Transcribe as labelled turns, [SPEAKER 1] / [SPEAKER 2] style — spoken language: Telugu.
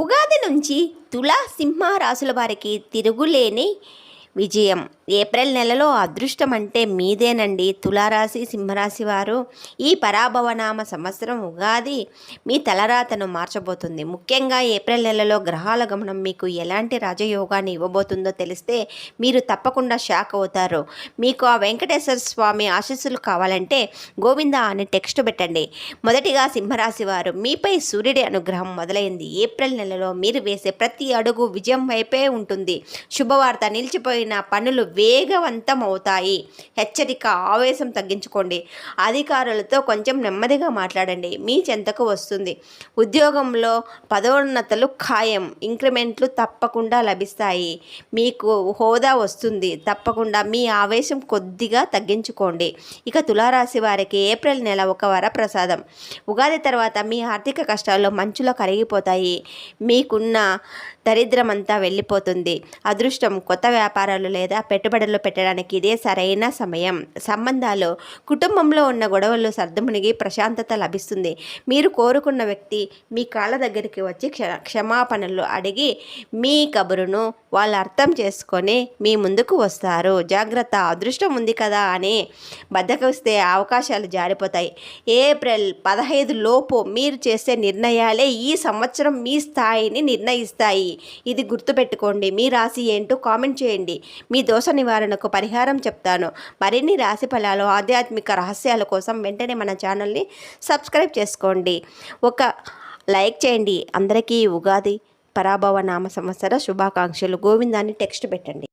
[SPEAKER 1] ఉగాది నుంచి తులా సింహ రాశుల వారికి తిరుగులేని విజయం. ఏప్రిల్ నెలలో అదృష్టం అంటే మీదేనండి. తులారాశి సింహరాశి వారు ఈ పరాభవనామ సంవత్సరం ఉగాది మీ తలరాతను మార్చబోతుంది. ముఖ్యంగా ఏప్రిల్ నెలలో గ్రహాల గమనం మీకు ఎలాంటి రాజయోగాన్ని ఇవ్వబోతుందో తెలిస్తే మీరు తప్పకుండా షాక్ అవుతారు. మీకు ఆ వెంకటేశ్వర స్వామి ఆశీస్సులు కావాలంటే గోవింద అని టెక్స్ట్ పెట్టండి. మొదటిగా సింహరాశి వారు, మీపై సూర్యుడి అనుగ్రహం మొదలైంది. ఏప్రిల్ నెలలో మీరు వేసే ప్రతి అడుగు విజయం వైపే ఉంటుంది. శుభవార్త, నిలిచిపోయిన పనులు వేగవంతం అవుతాయి. హెచ్చరిక, ఆవేశం తగ్గించుకోండి. అధికారులతో కొంచెం నెమ్మదిగా మాట్లాడండి. మీ చెంతకు వస్తుంది. ఉద్యోగంలో పదోన్నతులు ఖాయం. ఇంక్రిమెంట్లు తప్పకుండా లభిస్తాయి. మీకు హోదా వస్తుంది. తప్పకుండా మీ ఆవేశం కొద్దిగా తగ్గించుకోండి. ఇక తులారాశి వారికి ఏప్రిల్ నెల ఒక వరప్రసాదం. ఉగాది తర్వాత మీ ఆర్థిక కష్టాలు మంచులో కరిగిపోతాయి. మీకున్న దరిద్రమంతా వెళ్ళిపోతుంది. అదృష్టం, కొత్త వ్యాపారాలు లేదా పెట్టుబడులు పెట్టడానికి ఇదే సరైన సమయం. సంబంధాలు, కుటుంబంలో ఉన్న గొడవలు సర్దుమునిగి ప్రశాంతత లభిస్తుంది. మీరు కోరుకున్న వ్యక్తి మీ కాళ్ళ దగ్గరికి వచ్చి క్షమాపణలు అడిగి మీ కబురును వాళ్ళు అర్థం చేసుకొని మీ ముందుకు వస్తారు. జాగ్రత్త, అదృష్టం ఉంది కదా అని బద్దకిస్తే అవకాశాలు జారిపోతాయి. ఏప్రిల్ 15 లోపు మీరు చేసే నిర్ణయాలే ఈ సంవత్సరం మీ స్థాయిని నిర్ణయిస్తాయి. ఇది గుర్తుపెట్టుకోండి. మీ రాశి ఏంటో కామెంట్ చేయండి. మీ దోష నివారణకు పరిహారం చెప్తాను. మరిన్ని రాశి ఫలాలు, ఆధ్యాత్మిక రహస్యాల కోసం వెంటనే మన ఛానల్ని సబ్స్క్రైబ్ చేసుకోండి. ఒక లైక్ చేయండి. అందరికీ ఉగాది పరాభవ నామ సంవత్సర శుభాకాంక్షలు. గోవిందాన్ని టెక్స్ట్ పెట్టండి.